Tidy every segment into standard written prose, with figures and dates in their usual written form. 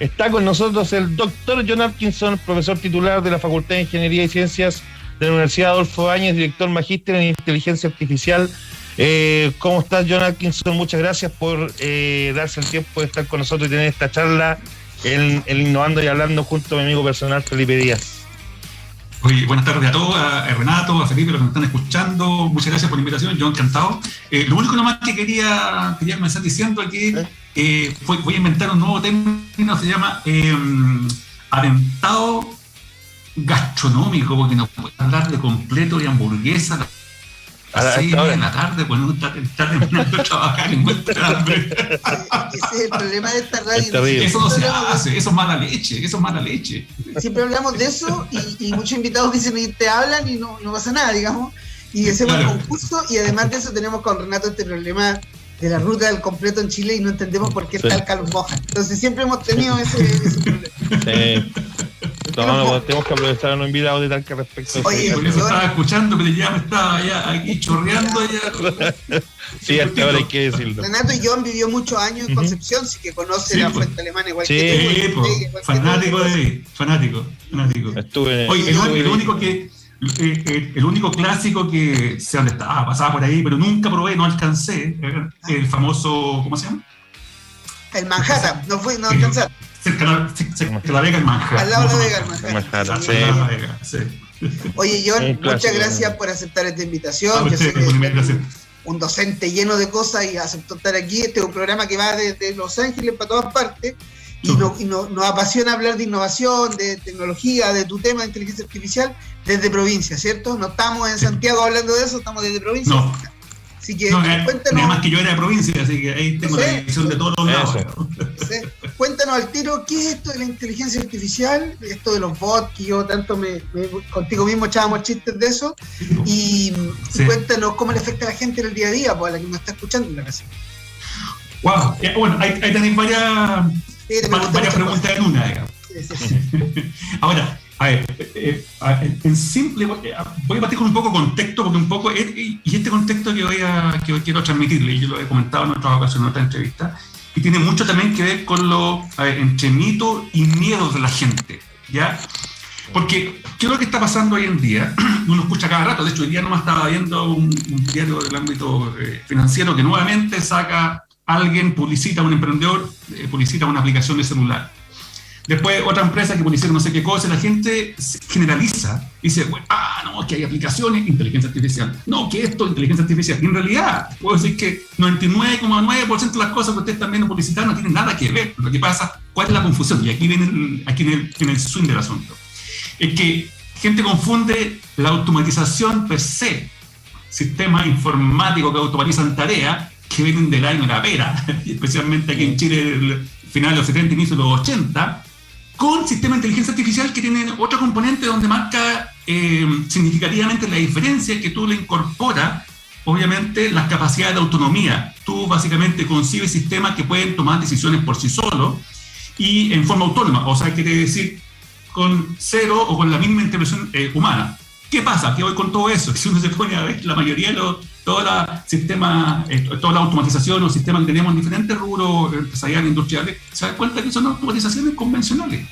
Está con nosotros el doctor John Atkinson, profesor titular de la Facultad de Ingeniería y Ciencias de la Universidad Adolfo Ibáñez, director magíster en Inteligencia Artificial. ¿Cómo estás, John Atkinson? Muchas gracias por darse el tiempo de estar con nosotros y tener esta charla en Innovando y Hablando junto a mi amigo personal, Felipe Díaz. Oye, buenas tardes a todos, a Renato, a Felipe, los que me están escuchando. Muchas gracias por la invitación, yo encantado. Lo único nomás que quería comenzar diciendo aquí, voy a inventar un nuevo término, se llama atentado gastronómico, porque no puedo hablar de completo y hamburguesa a las 6 de la tarde, pues no está terminando de trabajar y muestra hambre. Ese es el problema de esta radio. Eso no se hace, eso es mala leche, Siempre hablamos de eso y muchos invitados dicen y te hablan y no pasa nada, digamos. Y hacemos el concurso y además de eso tenemos con Renato este problema de la ruta del completo en Chile y no entendemos por qué está Carlos Moja. Entonces siempre hemos tenido ese problema. Tenemos que aprovechar a los invitados de tal que respecto. Oye, por eso estaba escuchando, pero ya me estaba aquí chorreando. Sí, hasta ahora hay que decirlo. Renato y John vivió muchos años en Concepción, sí que conoce la fuente alemana igual que tú. Fanático. Oye, el único clásico que sé dónde está, pasaba por ahí, pero nunca probé, no alcancé, el famoso, ¿cómo se llama? El Manhattan, no alcancé. Cerca de la Vega, el Manhattan. Al lado de la Vega, el Manhattan. Sí. Oye, John, muchas gracias por aceptar esta invitación. Yo sé que un docente lleno de cosas y aceptó estar aquí. Este es un programa que va desde Los Ángeles para todas partes y nos apasiona hablar de innovación, de tecnología, de tu tema de inteligencia artificial desde provincia, ¿cierto? No estamos en Santiago hablando de eso, estamos desde provincia. No. Así que cuéntanos. Además que yo era de provincia, así que ahí tengo la visión de todos los lados. Cuéntanos al tiro, ¿qué es esto de la inteligencia artificial? Esto de los bots, que yo tanto contigo mismo echábamos chistes de eso. Y cuéntanos cómo le afecta a la gente en el día a día, pues a la que nos está escuchando en la casa. Wow, bueno, ahí tenéis varias preguntas en una, digamos. Sí. Ahora, a ver, en simple, voy a partir con un poco de contexto, porque y este contexto que quiero transmitirle, y yo lo he comentado en otra ocasión, en otra entrevista, y tiene mucho también que ver con entre mito y miedos de la gente, ¿ya? Porque, ¿qué es lo que está pasando hoy en día? Uno escucha cada rato, de hecho, hoy día nomás estaba viendo un diario del ámbito financiero que nuevamente publicita a un emprendedor, publicita una aplicación de celular. Después otra empresa que publicita no sé qué cosa, la gente generaliza y dice, no, que hay aplicaciones, inteligencia artificial, no, que esto, inteligencia artificial. Y en realidad, puedo decir que 99,9% de las cosas que ustedes están viendo publicitar no tienen nada que ver. Lo que pasa, ¿cuál es la confusión? Y aquí viene el swing del asunto. Es que gente confunde la automatización per se, sistemas informáticos que automatizan tareas que vienen del año de la pera, especialmente aquí en Chile, el final de los 70 y inicio de los 80, con sistemas de inteligencia artificial que tienen otro componente donde marca significativamente la diferencia, que tú le incorporas, obviamente, las capacidades de autonomía. Tú básicamente concibes sistemas que pueden tomar decisiones por sí solos y en forma autónoma, o sea, quiere decir con cero o con la misma intervención humana. ¿Qué pasa? Que hoy con todo eso, si uno se pone a ver la mayoría de toda la automatización o sistemas que tenemos en diferentes rubros empresariales, industriales, se da cuenta que son automatizaciones convencionales.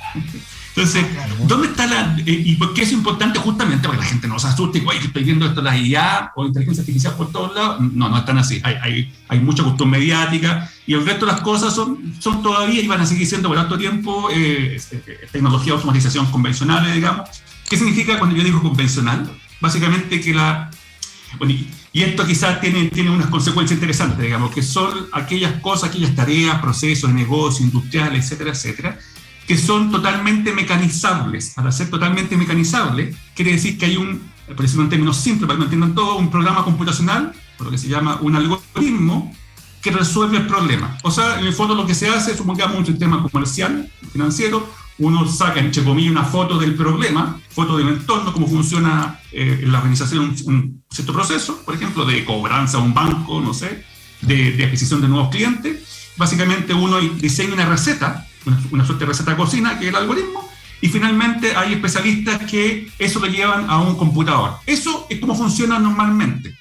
Entonces, ¿dónde está y por qué es importante? Justamente porque la gente no se asuste y, que estoy viendo esto de la IA o inteligencia artificial por todos lados. No están así. Hay mucha cuestión mediática y el resto de las cosas son todavía y van a seguir siendo por alto tiempo tecnología de automatización convencionales, digamos. ¿Qué significa cuando yo digo convencional? Básicamente que y esto quizás tiene unas consecuencias interesantes, digamos, que son aquellas cosas, aquellas tareas, procesos de negocio, industriales, etcétera, etcétera, que son totalmente mecanizables. Al ser totalmente mecanizables, quiere decir que hay por decirlo en términos simples, para que lo entiendan todo, un programa computacional, por lo que se llama un algoritmo, que resuelve el problema. O sea, en el fondo lo que se hace, supongamos un sistema comercial, financiero, uno saca, entre comillas, una foto del problema, foto del entorno, cómo funciona en la organización un cierto proceso, por ejemplo, de cobranza a un banco, no sé, de adquisición de nuevos clientes. Básicamente uno diseña una receta, una suerte de receta de cocina, que es el algoritmo, y finalmente hay especialistas que eso lo llevan a un computador. Eso es como funciona normalmente.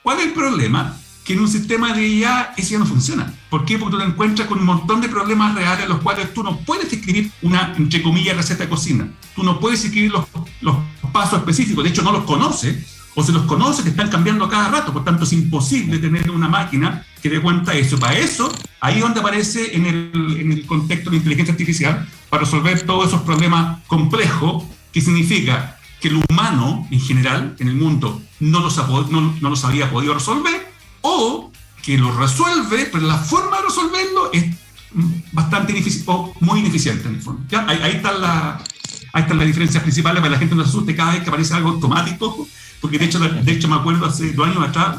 ¿Cuál es el problema? que en un sistema de IA eso ya no funciona. ¿Por qué? Porque tú te encuentras con un montón de problemas reales en los cuales tú no puedes escribir una, entre comillas, receta de cocina. Tú no puedes escribir los pasos específicos, de hecho no los conoces, o se los conoce que están cambiando cada rato, por tanto es imposible tener una máquina que dé cuenta de eso. Para eso, ahí es donde aparece en el contexto de inteligencia artificial, para resolver todos esos problemas complejos, que significa que el humano, en general, en el mundo, no los había podido resolver, o que lo resuelve, pero la forma de resolverlo es bastante difícil, o muy ineficiente en el fondo. ¿Ya? Ahí están las diferencias principales, para que la gente no se asuste cada vez que aparece algo automático, porque de hecho me acuerdo hace 2 años atrás,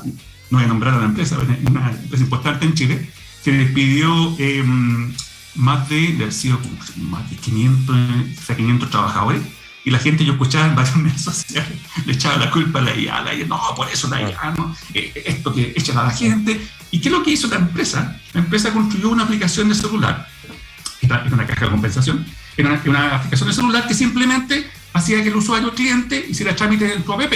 no voy a nombrar a la empresa, una empresa importante en Chile, que despidió más de 500 trabajadores, y la gente, yo escuchaba en varios medios sociales, le echaba la culpa a la IA, no, por eso la IA, no, esto que echan a la gente. ¿Y qué es lo que hizo la empresa? La empresa construyó una aplicación de celular, era una caja de compensación, era una aplicación de celular que simplemente hacía que el usuario cliente hiciera trámite en su app,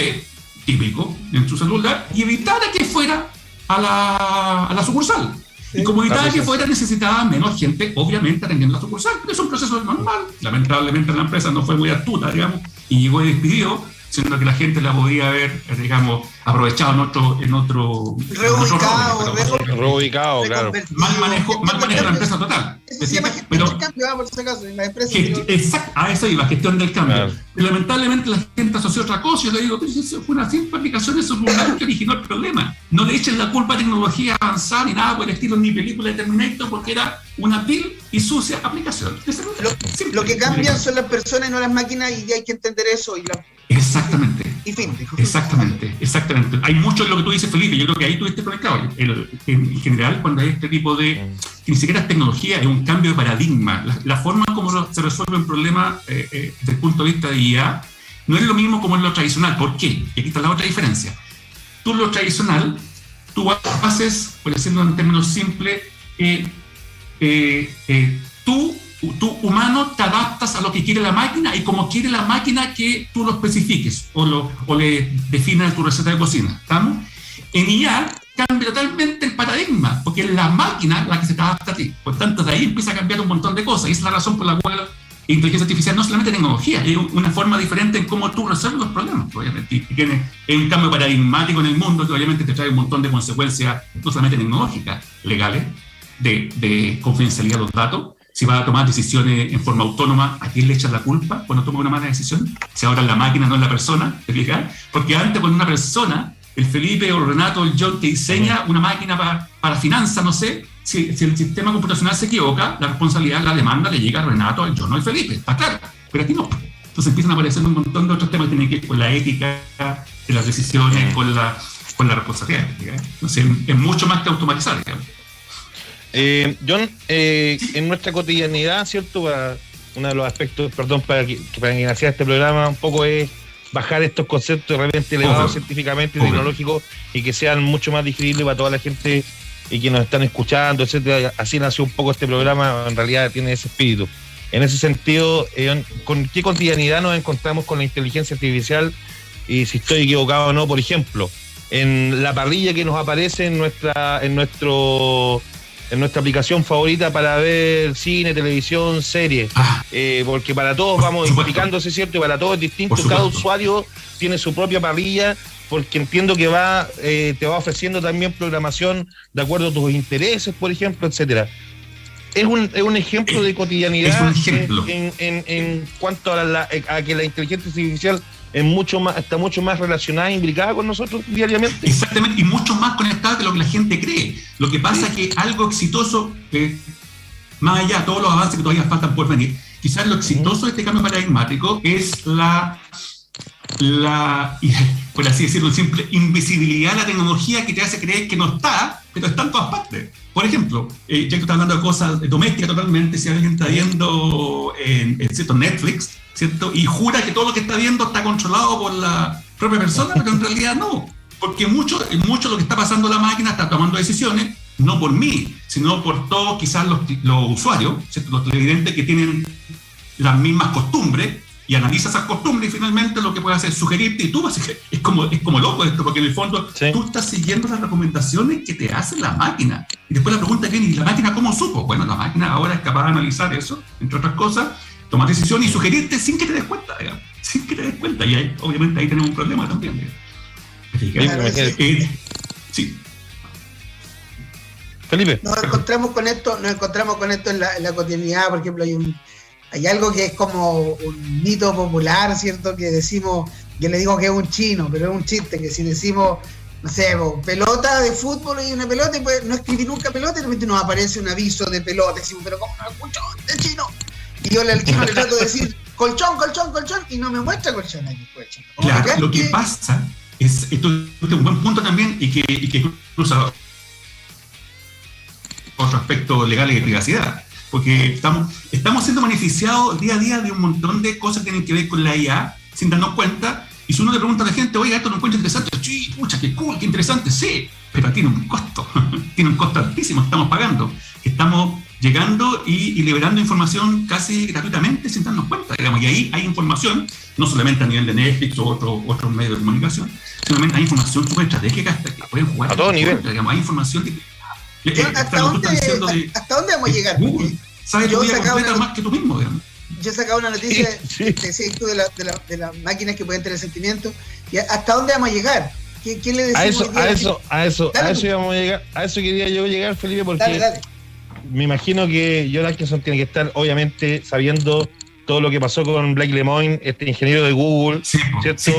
típico, en su celular, y evitara que fuera a la sucursal. Y como evitaba que fuera, necesitaba menos gente, obviamente, atendiendo la sucursal. Es un proceso normal. Lamentablemente la empresa no fue muy astuta, digamos, y llegó y despidió, siendo que la gente la podía haber, digamos, aprovechado en otro reubicado, claro. Mal manejo de la empresa total. Eso se llama gestión del cambio, por si acaso, en la empresa. Exacto, a eso iba, gestión del cambio. Claro. Pero lamentablemente la gente asoció otra cosa. Yo le digo, pero eso fue una simple aplicación de celular que originó el problema. No le echen la culpa a tecnología avanzada ni nada por el estilo, ni película de Terminator, porque era una vil y sucia aplicación. Lo que cambian son las personas y no las máquinas, y hay que entender eso. Exactamente. Y fin. Exactamente. Hay mucho en lo que tú dices, Felipe. Yo creo que ahí tuviste conectado. En general, cuando hay este tipo de... que ni siquiera es tecnología, es un cambio de paradigma. La forma como se resuelve un problema desde el punto de vista de IA no es lo mismo como en lo tradicional. ¿Por qué? Y aquí está la otra diferencia. Tú, lo tradicional, tú haces, por decirlo en términos simples, tú humano te adaptas a lo que quiere la máquina y como quiere la máquina que tú lo especifiques o le definas tu receta de cocina. ¿Estamos? En IA cambia totalmente el paradigma, porque es la máquina la que se te adapta a ti. Por tanto, de ahí empieza a cambiar un montón de cosas. Y esa es la razón por la cual inteligencia artificial no es solamente tecnología, es una forma diferente en cómo tú resuelves los problemas, obviamente. Y tiene un cambio paradigmático en el mundo que obviamente te trae un montón de consecuencias, no solamente tecnológicas, legales, de confidencialidad de los datos. Si vas a tomar decisiones en forma autónoma, ¿a quién le echas la culpa cuando toma una mala decisión? Si ahora es la máquina, no es la persona, ¿te fijas? Porque antes con una persona, el Felipe o el Renato o el John te diseña una máquina para finanzas, no sé, si el sistema computacional se equivoca, la responsabilidad, la demanda le llega a Renato, al John o al Felipe, está claro, pero aquí no. Entonces empiezan a aparecer un montón de otros temas que tienen que ver con la ética de las decisiones, con la responsabilidad. Entonces es mucho más que automatizar, digamos. John, en nuestra cotidianidad, ¿cierto? Uno de los aspectos, para que naciera este programa un poco es bajar estos conceptos realmente elevados científicamente y tecnológicos y que sean mucho más digeribles para toda la gente y que nos están escuchando, etcétera. Así nació un poco este programa, en realidad tiene ese espíritu. En ese sentido, ¿con qué cotidianidad nos encontramos con la inteligencia artificial? Y si estoy equivocado o no, por ejemplo, en la parrilla que nos aparece en nuestra aplicación favorita para ver cine, televisión, series, porque para todos vamos identificándose, ¿cierto? Y para todos es distinto, cada usuario tiene su propia parrilla, porque entiendo que te va ofreciendo también programación de acuerdo a tus intereses, por ejemplo, etcétera. Es un ejemplo de cotidianidad. Es un ejemplo. En cuanto a que la inteligencia artificial está mucho más relacionada e implicada con nosotros diariamente. Exactamente, y mucho más conectada que lo que la gente cree. Lo que pasa es que algo exitoso, más allá de todos los avances que todavía faltan por venir, quizás lo exitoso de este cambio paradigmático es la por así decirlo, simple invisibilidad de la tecnología que te hace creer que no está, pero está en todas partes. Por ejemplo, ya que estás hablando de cosas domésticas totalmente, si alguien está viendo ¿cierto? Netflix, ¿cierto? Y jura que todo lo que está viendo está controlado por la propia persona, pero en realidad no, porque mucho lo que está pasando la máquina está tomando decisiones, no por mí, sino por todos quizás los usuarios, ¿cierto? Los televidentes que tienen las mismas costumbres y analiza esas costumbres y finalmente lo que puede hacer es sugerirte, y tú vas a decir, es como loco esto, porque en el fondo tú estás siguiendo las recomendaciones que te hace la máquina. Y después la pregunta viene, ¿y la máquina cómo supo? Bueno, la máquina ahora es capaz de analizar eso, entre otras cosas, tomar decisiones y sugerirte sin que te des cuenta, digamos. Sin que te des cuenta. Y ahí, obviamente ahí tenemos un problema también. Sí. Felipe. Nos encontramos con esto en la cotidianidad. Por ejemplo, hay algo que es como un mito popular, ¿cierto? Que decimos, yo le digo que es un chino, pero es un chiste, que si decimos, no sé, pelota de fútbol y una pelota, y pues no escribí nunca pelota, y de repente nos aparece un aviso de pelota, y decimos, pero ¿cómo no escucho de chino? Y yo al chino le trato de decir, colchón, y no me muestra colchón aquí, colchón. Claro, lo que pasa es, esto es un buen punto también, y que cruza otro aspecto legal y de privacidad, porque estamos siendo beneficiados día a día de un montón de cosas que tienen que ver con la IA, sin darnos cuenta, y si uno le pregunta a la gente, oiga, esto lo encuentro interesante, sí, pucha, qué cool, qué interesante, sí, pero tiene un costo, tiene un costo altísimo, estamos pagando, estamos llegando y liberando información casi gratuitamente sin darnos cuenta, digamos, y ahí hay información, no solamente a nivel de Netflix o otros medios de comunicación, sino hay información súper estratégica que pueden jugar a todo nivel, digamos, hay información de ¿Hasta dónde vamos a llegar? Google sabe tu vida completa más que tú mismo, digamos. Yo sacaba una noticia de las máquinas que pueden tener sentimientos. ¿Y hasta dónde vamos a llegar? ¿Qué le decimos? A eso íbamos a llegar. A eso quería yo llegar, Felipe, porque dale. Me imagino que John Atkinson tiene que estar, obviamente, sabiendo todo lo que pasó con Blake Lemoine, este ingeniero de Google, ¿cierto? Sí,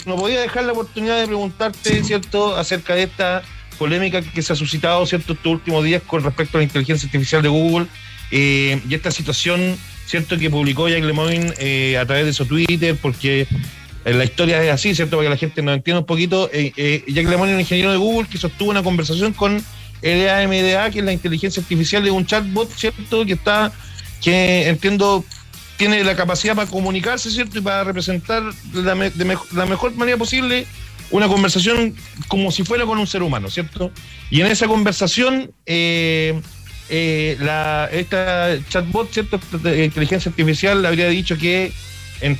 no podía dejar la oportunidad de preguntarte, ¿cierto?, acerca de esta polémica que se ha suscitado, ¿cierto?, estos últimos días con respecto a la inteligencia artificial de Google, y esta situación, ¿cierto?, que publicó Jack Lemoine a través de su Twitter, porque la historia es así, ¿cierto?, para que la gente nos entienda un poquito. Jack Lemoine es un ingeniero de Google que sostuvo una conversación con LaMDA, que es la inteligencia artificial de un chatbot, ¿cierto?, que entiendo tiene la capacidad para comunicarse, ¿cierto?, y para representar de la mejor manera posible una conversación como si fuera con un ser humano, ¿cierto? Y en esa conversación esta chatbot, ¿cierto?, de inteligencia artificial le habría dicho que en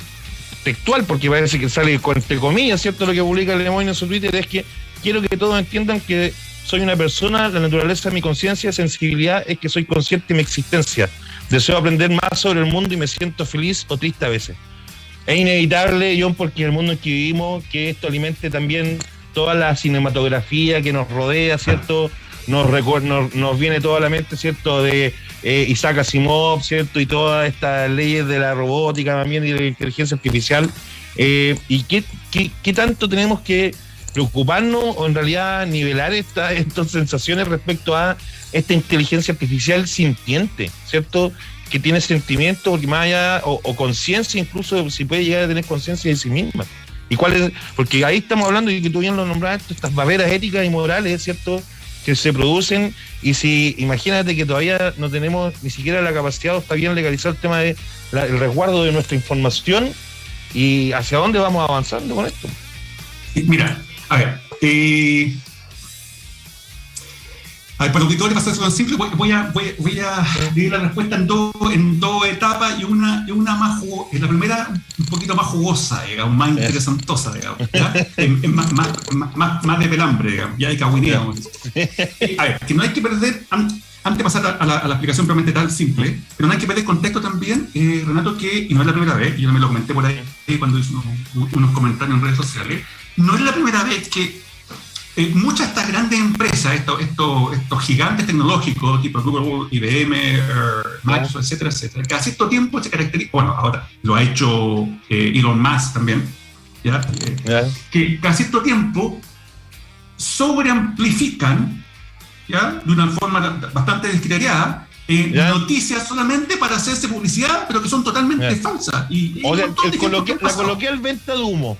textual, porque parece que sale entre comillas, ¿cierto?, lo que publica Lemoine en su Twitter es que quiero que todos entiendan que soy una persona, la naturaleza de mi conciencia, sensibilidad es que soy consciente de mi existencia. Deseo aprender más sobre el mundo y me siento feliz o triste a veces. Es inevitable, John, porque en el mundo en que vivimos, que esto alimente también toda la cinematografía que nos rodea, ¿cierto? Nos viene toda la mente, ¿cierto?, de Isaac Asimov, ¿cierto?, y todas estas leyes de la robótica también y de la inteligencia artificial. ¿Y qué tanto tenemos que preocuparnos o en realidad nivelar estas sensaciones respecto a esta inteligencia artificial sintiente, ¿cierto?, que tiene sentimientos, porque más allá, o conciencia, incluso si puede llegar a tener conciencia de sí misma? ¿Y cuál es? Porque ahí estamos hablando, y que tú bien lo nombraste, estas barreras éticas y morales, ¿cierto?, que se producen, y si imagínate que todavía no tenemos ni siquiera la capacidad o está bien legalizado el tema de el resguardo de nuestra información, y hacia dónde vamos avanzando con esto. Mira, a ver, para los auditores va a ser simple, voy a leer la respuesta en dos etapas, y una más jugosa, la primera un poquito más jugosa, digamos, más interesantosa, digamos, más de pelambre, digamos, ya de cagüinea, digamos. A ver, que no hay que perder, antes de pasar a la explicación realmente tal simple, pero no hay que perder contexto también, Renato, que, y no es la primera vez, yo también lo comenté por ahí cuando hice unos comentarios en redes sociales, no es la primera vez que muchas de estas grandes empresas, estos gigantes tecnológicos, tipo Google, IBM, Microsoft, etcétera, que hace cierto tiempo se caracteriza, bueno, ahora lo ha hecho Elon Musk también, ¿ya? Que cada cierto tiempo sobreamplifican, ¿ya?, de una forma bastante descriteriada, noticias solamente para hacerse publicidad, pero que son totalmente falsas. La coloquial venta de humo.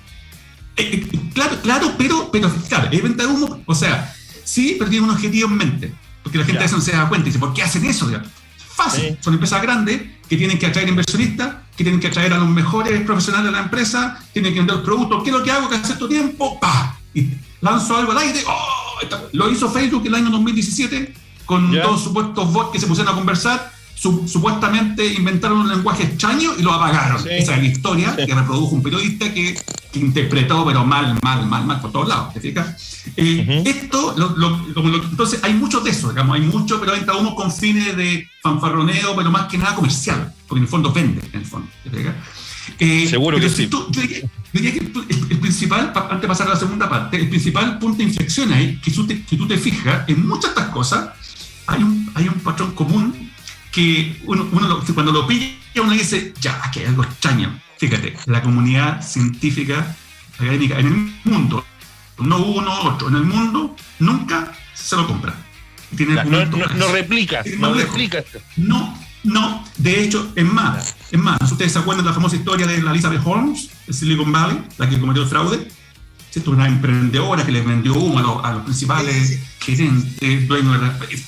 Claro, pero es venta de humo, o sea, sí, pero tiene un objetivo en mente, porque la gente a veces no se da cuenta y dice, ¿por qué hacen eso? Digamos, fácil, son empresas grandes que tienen que atraer inversionistas, que tienen que atraer a los mejores profesionales de la empresa, tienen que vender los productos. ¿Qué es lo que hago cada cierto tiempo? ¡Pah! Y lanzo algo al aire. ¡Oh! Lo hizo Facebook el año 2017 con todos supuestos bots que se pusieron a conversar, supuestamente inventaron un lenguaje extraño y lo apagaron. Sí. Esa es la historia que reprodujo un periodista que interpretó, pero mal por todos lados, ¿te fijas? Esto, entonces hay mucho de eso, digamos, hay mucho, pero entra uno con fines de fanfarroneo, pero más que nada comercial, porque en el fondo vende, en el fondo, ¿te fijas? Seguro que sí. Yo diría que el principal, antes de pasar a la segunda parte, el principal punto de inflexión ahí, que si tú te fijas, en muchas de estas cosas hay un patrón común que uno cuando lo pilla, uno dice, ya, aquí hay algo extraño. Fíjate, la comunidad científica, académica en el mundo, no uno u otro, en el mundo, nunca se lo compra. No replica. No, de hecho, es más, ustedes se acuerdan de la famosa historia de la Elizabeth Holmes, de Silicon Valley, la que cometió el fraude, ¿cierto? Una emprendedora que les vendió humo a los principales gerentes, dueños de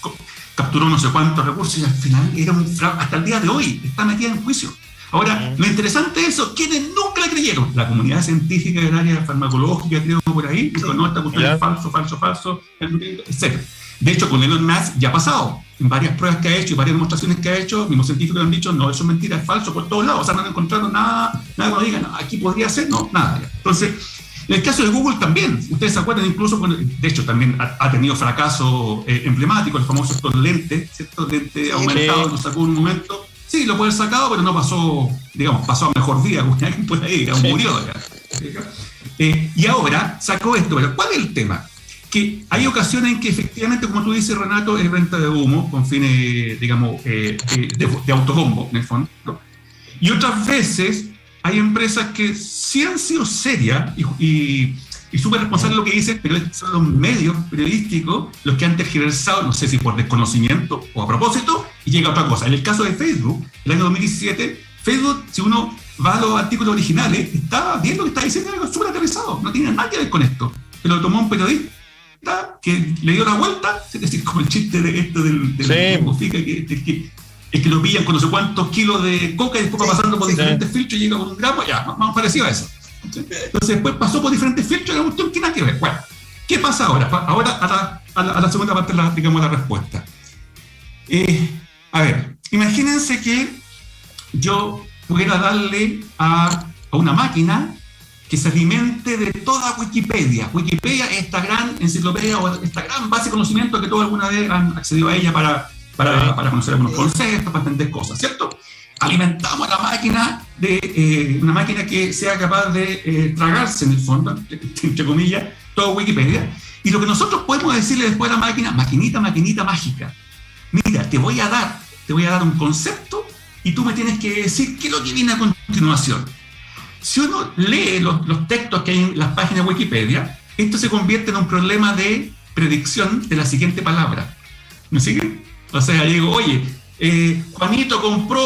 capturó no sé cuántos recursos y al final era un fraude, hasta el día de hoy está metida en juicio. Ahora, lo interesante es eso, ¿quiénes nunca la creyeron? La comunidad científica del área farmacológica, creo, por ahí, dijo, no, esta cuestión es falso, etc. De hecho, con Elon Musk ya ha pasado. En varias pruebas que ha hecho y varias demostraciones que ha hecho, mismos científicos han dicho, no, eso es mentira, es falso por todos lados. O sea, no han encontrado nada que nos diga, no, aquí podría ser, no, nada. Entonces, en el caso de Google también, ustedes se acuerdan incluso, de hecho también ha tenido fracaso emblemático, el famoso estos lentes, ¿cierto? Lente aumentado, lo sacó en un momento. Sí, lo puede haber sacado, pero no pasó, digamos, pasó a mejor vida, como alguien por ahí, murió. Y ahora sacó esto, pero ¿cuál es el tema? Que hay ocasiones en que efectivamente, como tú dices, Renato, es venta de humo con fines, digamos, de autobombo, en el fondo. Y otras veces hay empresas que sí han sido serias y súper responsables de lo que dicen, pero son los medios periodísticos los que han tergiversado, no sé si por desconocimiento o a propósito, y llega otra cosa. En el caso de Facebook, el año 2017, Facebook, si uno va a los artículos originales, está viendo que está diciendo algo súper aterrizado, no tiene nada que ver con esto. Pero lo tomó un periodista que le dio la vuelta, es decir, como el chiste de esto del que lo pillan con no sé cuántos kilos de coca y después va pasando por diferentes filtros y llega con un gramo, ya, más parecido a eso. Entonces después pasó por diferentes filtros y la cuestión que nada que ver. Bueno, ¿qué pasa ahora? Ahora a la segunda parte, digamos, la respuesta. A ver, imagínense que yo pudiera darle a una máquina que se alimente de toda Wikipedia. Wikipedia es esta gran enciclopedia o esta gran base de conocimiento que todos alguna vez han accedido a ella para conocer algunos conceptos, para entender cosas, ¿cierto? Alimentamos a la máquina de una máquina que sea capaz de tragarse, en el fondo, entre comillas, todo Wikipedia. Y lo que nosotros podemos decirle después a la máquina, maquinita mágica, mira, te voy a dar un concepto y tú me tienes que decir qué es lo que viene a continuación. Si uno lee los textos que hay en las páginas de Wikipedia, esto se convierte en un problema de predicción de la siguiente palabra. ¿Me siguen? O sea, digo, oye, Juanito compró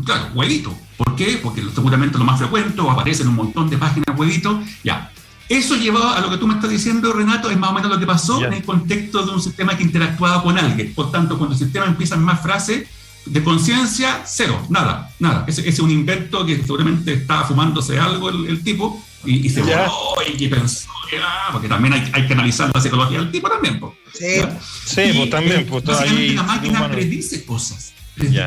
claro, huevito. ¿Por qué? Porque seguramente lo más frecuente, o aparece en un montón de páginas huevito. Ya. Eso llevado a lo que tú me estás diciendo, Renato, es más o menos lo que pasó en el contexto de un sistema que interactuaba con alguien. Por tanto, cuando el sistema empieza en más frases, de conciencia, cero, nada. Ese es un invento que seguramente estaba fumándose algo el tipo y se voló y pensó, porque también hay que analizar la psicología del tipo también. Pues también. Pues, básicamente la máquina predice cosas,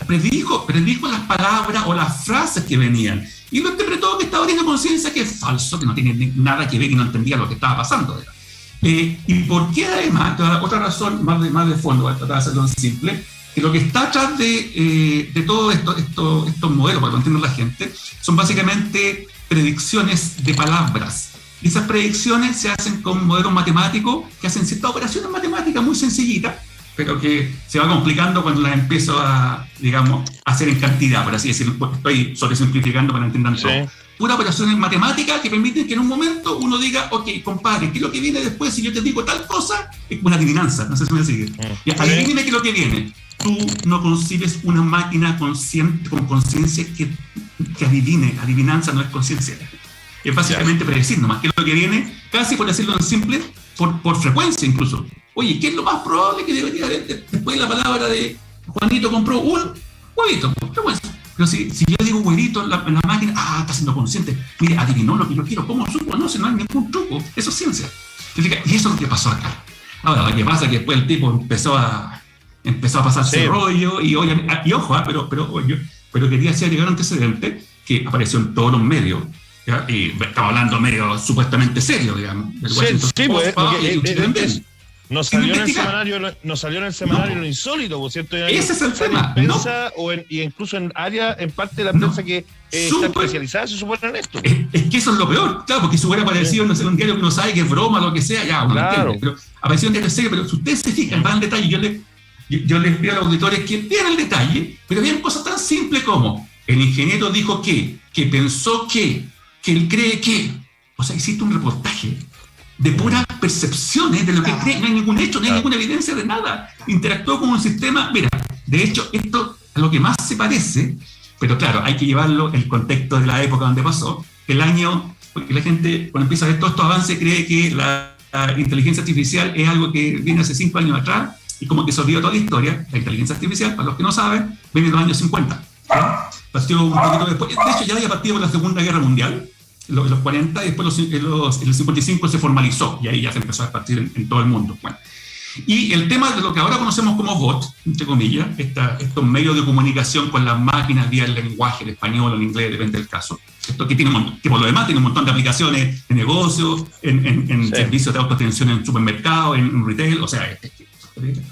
predijo las palabras o las frases que venían y lo interpretó que estaba teniendo conciencia que es falso, que no tiene nada que ver y no entendía lo que estaba pasando. ¿Y por qué además? Otra razón más de fondo, para tratar de hacerlo en simple, que lo que está atrás de todo estos modelos, para que entienda la gente, son básicamente predicciones de palabras. Y esas predicciones se hacen con modelos matemáticos que hacen ciertas operaciones matemáticas muy sencillitas, pero que se va complicando cuando las empiezo a, digamos, hacer en cantidad, por así decirlo. Estoy sobresimplificando para que entiendan todo. Puras operaciones matemáticas que permiten que en un momento uno diga, ok, compadre, ¿qué es lo que viene después? Si yo te digo tal cosa, es una adivinanza, no sé si me sigue. Adivíneme qué es lo que viene. Tú no concibes una máquina consciente, con conciencia que adivine. Adivinanza no es conciencia. Es básicamente predecir nomás qué es lo que viene, casi por decirlo en simple, por frecuencia incluso. Oye, ¿qué es lo más probable que debería haber después de la palabra de Juanito compró un huevito? Frecuencia. Pero si yo digo huevito en la máquina, está siendo consciente. Mire, adivinó lo que yo quiero. ¿Cómo supo? No, si no hay ningún truco. Eso es ciencia. Y eso es lo que pasó acá. Ahora, lo que pasa es que después el tipo empezó a empezó a pasarse rollo, y ojo, pero quería hacer llegar un antecedente que apareció en todos los medios, ¿ya? Y estamos hablando de medios supuestamente serios, digamos. Nos salió en el semanario lo insólito, por cierto. Ese es el tema, prensa, y incluso en parte de la prensa que está especializada, se supone en esto. Es que eso es lo peor, claro, porque si hubiera aparecido en un diario que uno sabe que es broma, lo que sea, ya uno entiende. Pero apareció en diario serio, pero si ustedes se fijan, van al detalle, yo les pido a los auditores que vean el detalle, pero vean cosas tan simples como el ingeniero dijo que pensó que él cree que. O sea, hiciste un reportaje de puras percepciones de lo que cree, no hay ningún hecho, no hay ninguna evidencia de nada. Interactuó con un sistema. Mira, de hecho, esto a lo que más se parece, pero claro, hay que llevarlo el contexto de la época donde pasó, el año, porque la gente cuando empieza a ver todos estos avances cree que la inteligencia artificial es algo que viene hace 5 años atrás y como que se olvidó toda la historia. La inteligencia artificial, para los que no saben, viene de los años 50. Partió un poquito después, de hecho ya había partido por la Segunda Guerra Mundial, los 40, y después en el 55 se formalizó, y ahí ya se empezó a partir en todo el mundo. Bueno, y el tema de lo que ahora conocemos como bot, entre comillas, estos medios de comunicación con las máquinas vía el lenguaje, el español o el inglés, depende del caso, esto que por lo demás tiene un montón de aplicaciones en negocios, en servicios de autoatención en supermercados, en retail, o sea,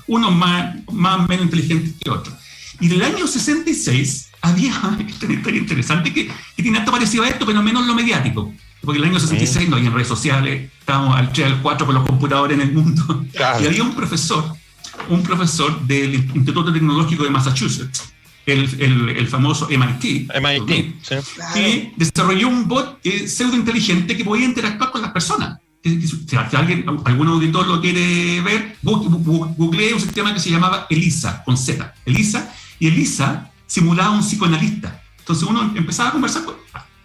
unos más o menos inteligentes que otros. Y del año 66 había esta historia interesante que tiene algo parecido a esto, pero menos lo mediático. Porque en el año 66 no había redes sociales, estábamos al 3 al 4 con los computadores en el mundo. Claro. Y había un profesor del Instituto Tecnológico de Massachusetts, el famoso MIT, que desarrolló un bot pseudo inteligente que podía interactuar con las personas. Si algún auditor lo quiere ver, googleé un sistema que se llamaba ELISA, con Z. ELISA simulaba un psicoanalista. Entonces uno empezaba a conversar con...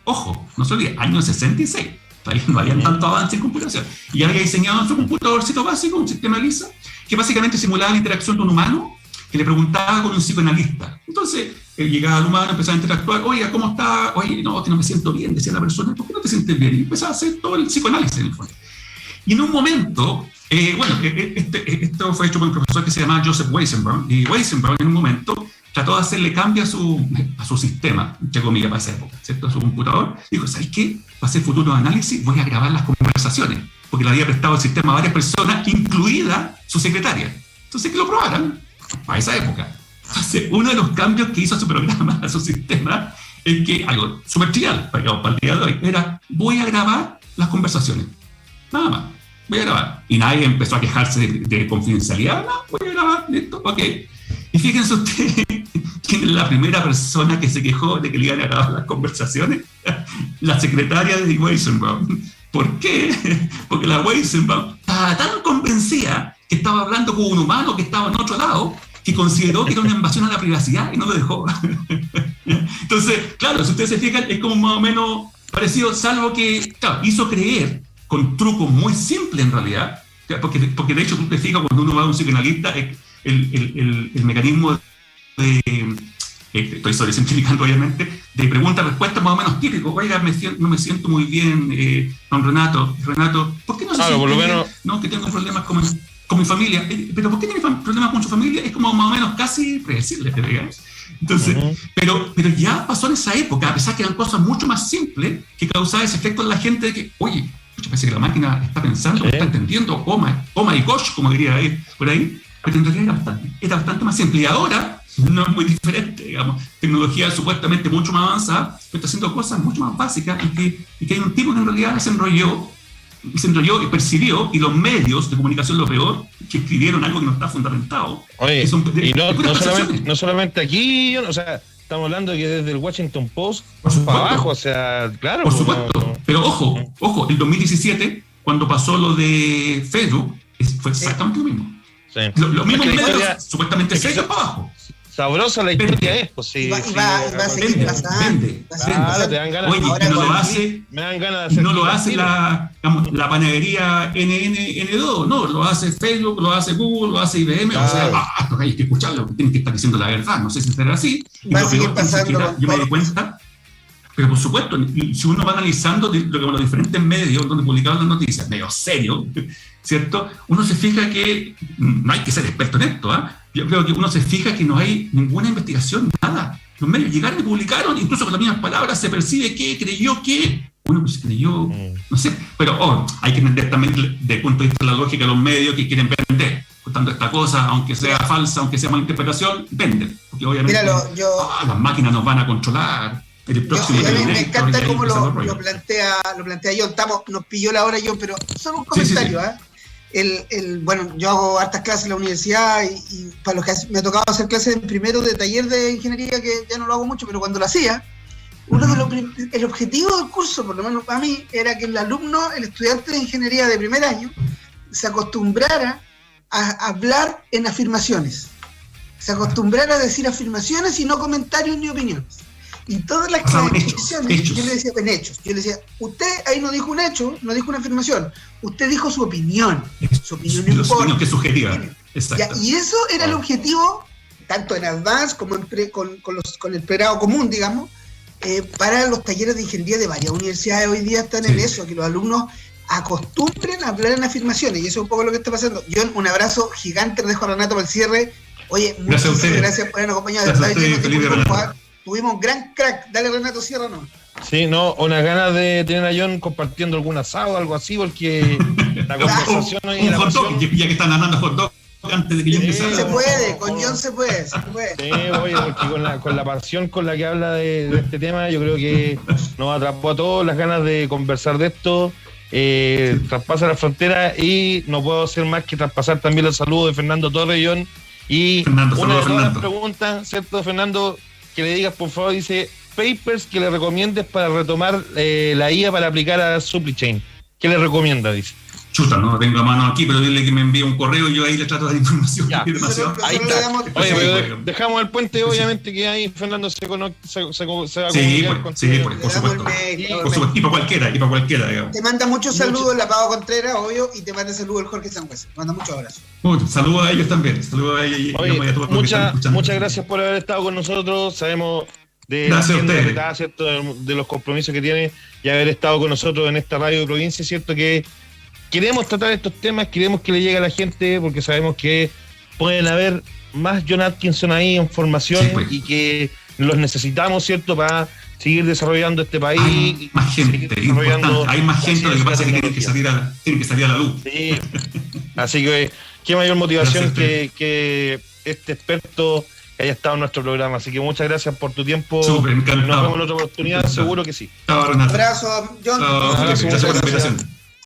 Ojo, no se olvide, año 66. Todavía no había tanto avance en computación. Y había diseñado en su computadorcito básico un sistema ELISA que básicamente simulaba la interacción de un humano que le preguntaba con un psicoanalista. Entonces llegaba al humano, empezaba a interactuar. Oiga, ¿cómo está? Oye, no, que no me siento bien, decía la persona. ¿Por qué no te sientes bien? Y empezaba a hacer todo el psicoanálisis en el fondo. Y en un momento, esto fue hecho por un profesor que se llamaba Joseph Weizenbaum, y Weizenbaum en un momento trató de hacerle cambio a su sistema, entre comillas, para esa época, ¿cierto? A su computador. Dijo, ¿sabes qué? Para hacer futuros análisis voy a grabar las conversaciones, porque le había prestado el sistema a varias personas, incluida su secretaria. Entonces, que lo probaran para esa época. Entonces, uno de los cambios que hizo a su programa, a su sistema, es que, algo súper trivial, para el día de hoy, era, voy a grabar las conversaciones. Nada más, voy a grabar. Y nadie empezó a quejarse de confidencialidad. No, voy a grabar, listo, ok. Y fíjense ustedes, ¿quién es la primera persona que se quejó de que le iban a grabar las conversaciones? La secretaria de Weizenbaum. ¿Por qué? Porque la Weizenbaum estaba tan convencida que estaba hablando con un humano que estaba en otro lado, que consideró que era una invasión a la privacidad y no lo dejó. Entonces, claro, si ustedes se fijan, es como más o menos parecido, salvo que, claro, hizo creer con trucos muy simples en realidad, porque de hecho tú te fijas cuando uno va a un psicoanalista, el mecanismo de, estoy sobresimplificando obviamente, de pregunta-respuesta más o menos típico. Oiga, no me siento muy bien, don Renato, ¿por qué no se siente bien? No, que tengo problemas con mi familia. ¿Pero por qué tiene problemas con su familia? Es como más o menos casi predecible, digamos. Entonces, pero ya pasó en esa época, a pesar que eran cosas mucho más simples que causaban ese efecto en la gente de que, oye, parece que la máquina está pensando, está entendiendo, oh my gosh, como diría por ahí, pero en realidad era bastante más simple. Y ahora no es muy diferente, digamos, tecnología supuestamente mucho más avanzada, pero está haciendo cosas mucho más básicas y que hay un tipo que en realidad se enrolló y percibió, y los medios de comunicación lo peor, que escribieron algo que no está fundamentado. Oye, y no solamente aquí, o sea, estamos hablando que desde el Washington Post para abajo, o sea, claro. Por supuesto, pero ojo, el 2017, cuando pasó lo de Facebook, fue exactamente lo mismo. Sí. Los mismos medios, supuestamente serios para abajo. Sabrosa la historia es, pues sí. Va a seguir pasando. Vende. Claro, te dan ganas. Oye, me dan ganas de hacer. No lo hace la panadería NN2, no, lo hace Facebook, lo hace Google, lo hace IBM. Claro. O sea, hay que escucharlo, tienen que estar diciendo la verdad. No sé si será así. Va a seguir pasando. Yo me di cuenta. Pero por supuesto, si uno va analizando los diferentes medios donde publicaban las noticias, medios serios, ¿cierto? Uno se fija que no hay que ser experto en esto, yo creo que uno se fija que no hay ninguna investigación, nada. Los medios llegaron y publicaron, incluso con las mismas palabras se percibe que creyó que, uno pues creyó, no sé, pero hay que entender también desde el punto de vista de la lógica de los medios que quieren vender, contando esta cosa, aunque sea falsa, aunque sea mala interpretación, venden, porque obviamente las máquinas nos van a controlar. El próximo me encanta cómo lo plantea John. Nos pilló la hora, John, pero solo un comentario, bueno, yo hago hartas clases en la universidad y para los que me ha tocado hacer clases en primero de taller de ingeniería, que ya no lo hago mucho, pero cuando lo hacía, el objetivo del curso, por lo menos para mí, era que el alumno, el estudiante de ingeniería de primer año, se acostumbrara a hablar en afirmaciones, se acostumbrara a decir afirmaciones y no comentarios ni opiniones. Y todas las clasificaciones, yo le decía en hechos. Yo le decía, usted ahí no dijo un hecho, no dijo una afirmación. Usted dijo su opinión. Su opinión no importa. Su opinión que es subjetiva. Exacto. Y eso era el objetivo, tanto en Advance como con el pregrado común, digamos, para los talleres de ingeniería de varias universidades hoy día están en eso, que los alumnos acostumbren a hablar en afirmaciones. Y eso es un poco lo que está pasando. Yo un abrazo gigante, le dejo a Renato para el cierre. Oye, muchas gracias por habernos acompañado. Tuvimos un gran crack. Dale, Renato, cierra, ¿no? Sí, no, unas ganas de tener a John compartiendo algún asado o algo así, porque la conversación hoy en la hot dog, ya que están hablando hot dog antes de que yo empiece. Se puede, con John se puede. Sí, oye, porque con la pasión con la que habla de este tema, yo creo que nos atrapó a todos las ganas de conversar de esto. Traspasa la frontera y no puedo hacer más que traspasar también el saludo de Fernando Torres, John. Y una de todas las preguntas, ¿cierto, Fernando? Que le digas, por favor, dice papers que le recomiendes para retomar la IA para aplicar a supply chain. ¿Qué le recomienda? Dice. Chuta, no lo tengo a mano aquí, pero dile que me envíe un correo y yo ahí le trato de dar información. Ahí está. Oye, pero dejamos el puente, obviamente, que ahí Fernando se va a comunicar con por supuesto. Y para cualquiera, digamos. Te manda muchos saludos la Pau Contreras, obvio, y te manda saludos el Jorge Sangüesa. Te manda muchos abrazos. Saludos a ellos también. Saludos a ellos. Oye, muchas gracias por haber estado con nosotros. Sabemos de los compromisos que tiene y haber estado con nosotros en esta radio de provincia, ¿cierto? Que queremos tratar estos temas, queremos que le llegue a la gente, porque sabemos que pueden haber más John Atkinson ahí en formación y que los necesitamos, ¿cierto?, para seguir desarrollando este país. Hay más gente, hay más gente, lo que pasa es que tienen que salir a la luz. Sí. Así que qué mayor motivación que este experto que haya estado en nuestro programa. Así que muchas gracias por tu tiempo. Súper, encantado. Nos vemos en otra oportunidad, seguro que sí. Un abrazo, John. Gracias por la invitación.